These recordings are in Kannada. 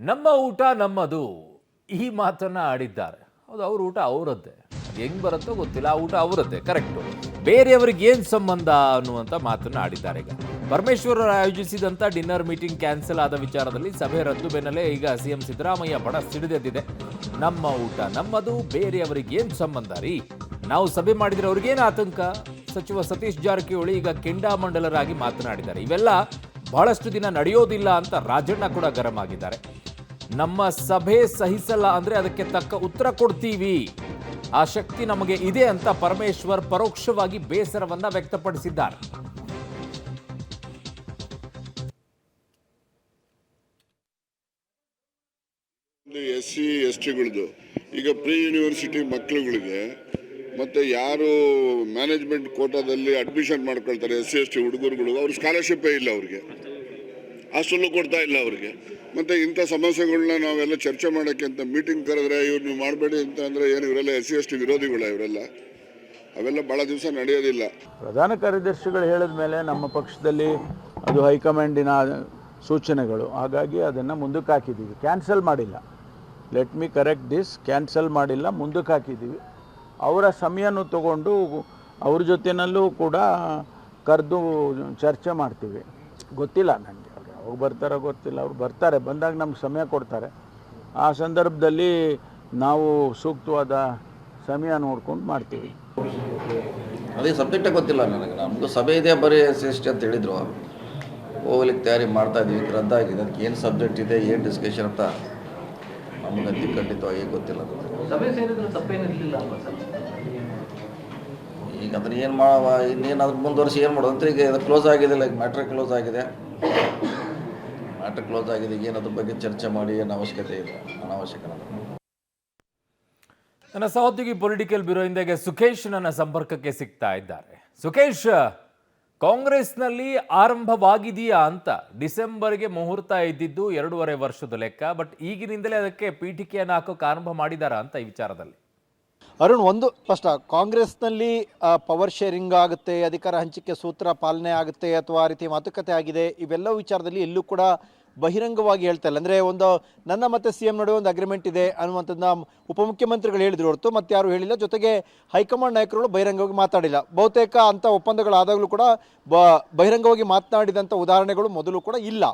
ನಮ್ಮ ಊಟ ನಮ್ಮದು ಈ ಮಾತನ್ನ ಆಡಿದ್ದಾರೆ. ಹೌದು, ಅವ್ರ ಊಟ ಅವರದ್ದೇ, ಅದು ಹೆಂಗ್ ಬರುತ್ತೋ ಗೊತ್ತಿಲ್ಲ, ಆ ಊಟ ಅವರದ್ದೇ, ಕರೆಕ್ಟು. ಬೇರೆಯವ್ರಿಗೆ ಏನು ಸಂಬಂಧ ಅನ್ನುವಂಥ ಮಾತನ್ನ ಆಡಿದ್ದಾರೆ. ಈಗ ಪರಮೇಶ್ವರ್ ಆಯೋಜಿಸಿದಂಥ ಡಿನ್ನರ್ ಮೀಟಿಂಗ್ ಕ್ಯಾನ್ಸಲ್ ಆದ ವಿಚಾರದಲ್ಲಿ ಸಭೆ ರದ್ದು ಬೆನ್ನಲ್ಲೇ ಈಗ ಸಿಎಂ ಸಿದ್ದರಾಮಯ್ಯ ಬಡ ಸಿಡಿದೆದ್ದಿದೆ. ನಮ್ಮ ಊಟ ನಮ್ಮದು, ಬೇರೆಯವರಿಗೆ ಏನು ಸಂಬಂಧ ರೀ, ನಾವು ಸಭೆ ಮಾಡಿದ್ರೆ ಅವ್ರಿಗೇನು ಆತಂಕ. ಸಚಿವ ಸತೀಶ್ ಜಾರಕಿಹೊಳಿ ಈಗ ಕೆಂಡಾಮಂಡಲರಾಗಿ ಮಾತನಾಡಿದ್ದಾರೆ. ಇವೆಲ್ಲ ಬಹಳಷ್ಟು ದಿನ ನಡೆಯೋದಿಲ್ಲ ಅಂತ ರಾಜಣ್ಣ ಕೂಡ ಗರಂ ಆಗಿದ್ದಾರೆ. ನಮ್ಮ ಸಭೆ ಸಹಿಸಲ್ಲ ಅಂದ್ರೆ ಅದಕ್ಕೆ ತಕ್ಕ ಉತ್ತರ ಕೊಡ್ತೀವಿ, ಆ ಶಕ್ತಿ ನಮಗೆ ಇದೆ ಅಂತ ಪರಮೇಶ್ವರ್ ಪರೋಕ್ಷವಾಗಿ ಬೇಸರವನ್ನ ವ್ಯಕ್ತಪಡಿಸಿದ್ದಾರೆ. SC STಗಳದ್ದು ಈಗ ಪ್ರೀ ಯೂನಿವರ್ಸಿಟಿ ಮಕ್ಕಳುಗಳಿಗೆ ಮತ್ತೆ ಯಾರು ಮ್ಯಾನೇಜ್ಮೆಂಟ್ ಕೋಟಾದಲ್ಲಿ ಅಡ್ಮಿಷನ್ ಮಾಡ್ಕೊಳ್ತಾರೆ SC ST ಹುಡುಗರುಗಳು, ಅವ್ರ ಸ್ಕಾಲರ್ಶಿಪ್ಪೇ ಇಲ್ಲ, ಅವ್ರಿಗೆ ಹಾಸ್ಟೆಲ್ಲು ಕೊಡ್ತಾ ಇಲ್ಲ ಅವ್ರಿಗೆ. ಮತ್ತು ಇಂಥ ಸಮಸ್ಯೆಗಳನ್ನ ನಾವೆಲ್ಲ ಚರ್ಚೆ ಮಾಡೋಕ್ಕೆ ಅಂತ ಮೀಟಿಂಗ್ ಕರೆದ್ರೆ ಇವ್ರು ನೀವು ಮಾಡಬೇಡಿ ಅಂತ ಅಂದರೆ ಏನು ಇವರೆಲ್ಲ SC ST ವಿರೋಧಿಗಳ ಇವರೆಲ್ಲ? ಅವೆಲ್ಲ ಭಾಳ ದಿವಸ ನಡೆಯೋದಿಲ್ಲ. ಪ್ರಧಾನ ಕಾರ್ಯದರ್ಶಿಗಳು ಹೇಳಿದ ಮೇಲೆ ನಮ್ಮ ಪಕ್ಷದಲ್ಲಿ ಅದು ಹೈಕಮಾಂಡಿನ ಸೂಚನೆಗಳು, ಹಾಗಾಗಿ ಅದನ್ನು ಮುಂದಕ್ಕೆ ಹಾಕಿದ್ದೀವಿ, ಕ್ಯಾನ್ಸಲ್ ಮಾಡಿಲ್ಲ. Let me correct this, cancel ಮಾಡಿಲ್ಲ, ಮುಂದಕ್ಕೆ ಹಾಕಿದ್ದೀವಿ. ಅವರ ಸಮಯನೂ ತಗೊಂಡು ಅವ್ರ ಜೊತೆಯಲ್ಲೂ ಕೂಡ ಕರೆದು ಚರ್ಚೆ ಮಾಡ್ತೀವಿ. ಗೊತ್ತಿಲ್ಲ ನನಗೆ ಅವ್ರು ಯಾವಾಗ ಬರ್ತಾರೋ ಗೊತ್ತಿಲ್ಲ, ಅವ್ರು ಬರ್ತಾರೆ, ಬಂದಾಗ ನಮ್ಗೆ ಸಮಯ ಕೊಡ್ತಾರೆ. ಆ ಸಂದರ್ಭದಲ್ಲಿ ನಾವು ಸೂಕ್ತವಾದ ಸಮಯ ನೋಡ್ಕೊಂಡು ಮಾಡ್ತೀವಿ. ಅದೇ ಸಬ್ಜೆಕ್ಟೇ ಗೊತ್ತಿಲ್ಲ ನನಗೆ. ನಮ್ಮದು ಸಭೆ ಇದೆ ಬರೀ SC ಅಂತ ಹೇಳಿದರು, ಹೋಗ್ಲಿಕ್ಕೆ ತಯಾರಿ ಮಾಡ್ತಾಯಿದ್ದೀವಿ, ರದ್ದಾಗಿದೆ. ಅದಕ್ಕೆ ಏನು ಸಬ್ಜೆಕ್ಟ್ ಇದೆ, ಏನು ಡಿಸ್ಕಷನ್ ಅಂತ ನಮಗಂತೂ ಖಂಡಿತವಾಗಿ ಗೊತ್ತಿಲ್ಲ. ಸಭೆ ಸೇರಿದ್ರೆ ತಪ್ಪೇನಿರಲಿಲ್ಲ ಅಲ್ವಾ ಸರ್? ಈಗ ಅದನ್ನು ಏನು ಮಾಡುವ, ಇನ್ನೇನಾದ್ರೂ ಮುಂದುವರಿಸಿ ಏನು ಮಾಡೋದು ಅಂತ. ಈಗ ಇದು ಕ್ಲೋಸ್ ಆಗಿದೆ, ಲೈಕ್ ಮ್ಯಾಟ್ರ್ ಕ್ಲೋಸ್ ಆಗಿದೆ, ಈಗ ಏನು ಅದ್ರ ಬಗ್ಗೆ ಚರ್ಚೆ ಮಾಡಿ ಏನು ಅವಶ್ಯಕತೆ ಇಲ್ಲ, ಅನಾವಶ್ಯಕ. ನನ್ನ ಸಹೋದ್ಯೋಗಿ ಪೊಲಿಟಿಕಲ್ ಬ್ಯೂರೋಯಿಂದ ಈಗ ಸುಖೇಶ್ ನನ್ನ ಸಂಪರ್ಕಕ್ಕೆ ಸಿಗ್ತಾ ಇದ್ದಾರೆ. ಸುಖೇಶ್, ಕಾಂಗ್ರೆಸ್ನಲ್ಲಿ ಆರಂಭವಾಗಿದೆಯಾ ಅಂತ? ಡಿಸೆಂಬರ್ಗೆ ಮುಹೂರ್ತ ಇದ್ದಿದ್ದು 2.5 ವರ್ಷದ ಲೆಕ್ಕ, ಬಟ್ ಈಗಿನಿಂದಲೇ ಅದಕ್ಕೆ ಪೀಠಿಕೆಯನ್ನು ಹಾಕೋಕೆ ಆರಂಭ ಮಾಡಿದಾರಾ ಅಂತ ಈ ವಿಚಾರದಲ್ಲಿ? ಅರುಣ್, ಒಂದು ಸ್ಪಷ್ಟ, ಕಾಂಗ್ರೆಸ್ನಲ್ಲಿ ಪವರ್ ಶೇರಿಂಗ್ ಆಗುತ್ತೆ, ಅಧಿಕಾರ ಹಂಚಿಕೆ ಸೂತ್ರ ಪಾಲನೆ ಆಗುತ್ತೆ ಅಥವಾ ಆ ರೀತಿ ಮಾತುಕತೆ ಆಗಿದೆ, ಇವೆಲ್ಲ ವಿಚಾರದಲ್ಲಿ ಎಲ್ಲೂ ಕೂಡ ಬಹಿರಂಗವಾಗಿ ಹೇಳ್ತಾ ಇಲ್ಲ. ಅಂದರೆ ಒಂದು ನನ್ನ ಮತ್ತು CM ನಡುವೆ ಒಂದು ಅಗ್ರಿಮೆಂಟ್ ಇದೆ ಅನ್ನುವಂಥದ್ದನ್ನ ಉಪಮುಖ್ಯಮಂತ್ರಿಗಳು ಹೇಳಿದ್ರು ಹೊರತು ಮತ್ತೆ ಯಾರು ಹೇಳಿಲ್ಲ. ಜೊತೆಗೆ ಹೈಕಮಾಂಡ್ ನಾಯಕರುಗಳು ಬಹಿರಂಗವಾಗಿ ಮಾತಾಡಿಲ್ಲ. ಬಹುತೇಕ ಅಂಥ ಒಪ್ಪಂದಗಳಾದಾಗಲೂ ಕೂಡ ಬಹಿರಂಗವಾಗಿ ಮಾತನಾಡಿದಂಥ ಉದಾಹರಣೆಗಳು ಮೊದಲು ಕೂಡ ಇಲ್ಲ.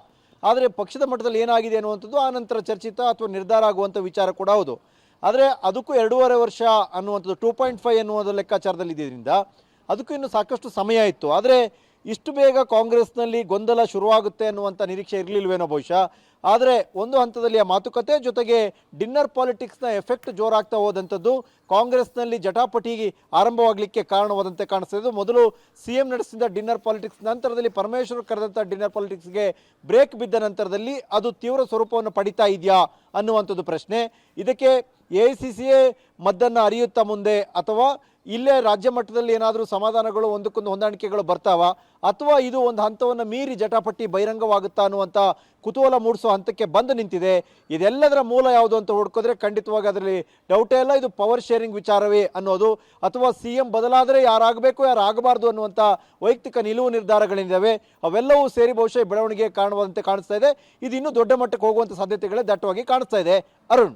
ಆದರೆ ಪಕ್ಷದ ಮಟ್ಟದಲ್ಲಿ ಏನಾಗಿದೆ ಅನ್ನುವಂಥದ್ದು ಆ ನಂತರ ಚರ್ಚಿತ ಅಥವಾ ನಿರ್ಧಾರ ಆಗುವಂಥ ವಿಚಾರ ಕೂಡ ಹೌದು. ಆದರೆ ಅದಕ್ಕೂ 2.5 ವರ್ಷ ಅನ್ನುವಂಥದ್ದು 2.5 ಅನ್ನುವುದು ಲೆಕ್ಕಾಚಾರದಲ್ಲಿ ಇದ್ದಿದ್ದರಿಂದ ಅದಕ್ಕೂ ಇನ್ನೂ ಸಾಕಷ್ಟು ಸಮಯ ಇತ್ತು. ಆದರೆ ಇಷ್ಟು ಬೇಗ ಕಾಂಗ್ರೆಸ್ನಲ್ಲಿ ಗೊಂದಲ ಶುರುವಾಗುತ್ತೆ ಅನ್ನುವಂಥ ನಿರೀಕ್ಷೆ ಇರಲಿಲ್ವೇನೋ ಬಹುಶಃ. ಆದರೆ ಒಂದು ಹಂತದಲ್ಲಿ ಆ ಮಾತುಕತೆ ಜೊತೆಗೆ ಡಿನ್ನರ್ ಪಾಲಿಟಿಕ್ಸ್ನ ಎಫೆಕ್ಟ್ ಜೋರಾಗ್ತಾ ಹೋದಂಥದ್ದು ಕಾಂಗ್ರೆಸ್ನಲ್ಲಿ ಜಟಾಪಟಿಗೆ ಆರಂಭವಾಗಲಿಕ್ಕೆ ಕಾರಣವಾದಂತೆ ಕಾಣಿಸ್ತಾ. ಮೊದಲು CM ನಡೆಸಿದ ಡಿನ್ನರ್ ಪಾಲಿಟಿಕ್ಸ್, ನಂತರದಲ್ಲಿ ಪರಮೇಶ್ವರ್ ಕರೆದಂಥ ಡಿನ್ನರ್ ಪಾಲಿಟಿಕ್ಸ್ಗೆ ಬ್ರೇಕ್ ಬಿದ್ದ ನಂತರದಲ್ಲಿ ಅದು ತೀವ್ರ ಸ್ವರೂಪವನ್ನು ಪಡಿತಾ ಇದೆಯಾ ಅನ್ನುವಂಥದ್ದು ಪ್ರಶ್ನೆ. ಇದಕ್ಕೆ AICCಯೇ ಮದ್ದನ್ನು ಅರಿಯುತ್ತಾ ಮುಂದೆ, ಅಥವಾ ಇಲ್ಲೇ ರಾಜ್ಯ ಮಟ್ಟದಲ್ಲಿ ಏನಾದರೂ ಸಮಾಧಾನಗಳು ಒಂದಕ್ಕೊಂದು ಹೊಂದಾಣಿಕೆಗಳು ಬರ್ತಾವ, ಅಥವಾ ಇದು ಒಂದು ಹಂತವನ್ನು ಮೀರಿ ಜಟಾಪಟಿ ಬಹಿರಂಗವಾಗುತ್ತಾ ಅನ್ನುವಂಥ ಕುತೂಹಲ ಮೂಡಿಸೋ ಹಂತಕ್ಕೆ ಬಂದು ನಿಂತಿದೆ. ಇದೆಲ್ಲದರ ಮೂಲ ಯಾವುದು ಅಂತ ಹುಡ್ಕೋದ್ರೆ ಖಂಡಿತವಾಗಿ ಅದರಲ್ಲಿ ಡೌಟೇ ಇಲ್ಲ, ಇದು ಪವರ್ ಶೇರಿಂಗ್ ವಿಚಾರವೇ ಅನ್ನೋದು, ಅಥವಾ CM ಬದಲಾದರೆ ಯಾರಾಗಬೇಕು ಯಾರು ಆಗಬಾರ್ದು ಅನ್ನುವಂಥ ವೈಯಕ್ತಿಕ ನಿಲುವು ನಿರ್ಧಾರಗಳಿದ್ದಾವೆ. ಅವೆಲ್ಲವೂ ಸೇರಿ ಬಹುಶಃ ಬೆಳವಣಿಗೆ ಕಾರಣವಾದಂತೆ ಕಾಣಿಸ್ತಾ ಇದೆ. ಇದು ಇನ್ನೂ ದೊಡ್ಡ ಮಟ್ಟಕ್ಕೆ ಹೋಗುವಂಥ ಸಾಧ್ಯತೆಗಳೇ ದಟ್ಟವಾಗಿ ಕಾಣಿಸ್ತಾ ಇದೆ. ಅರುಣ್.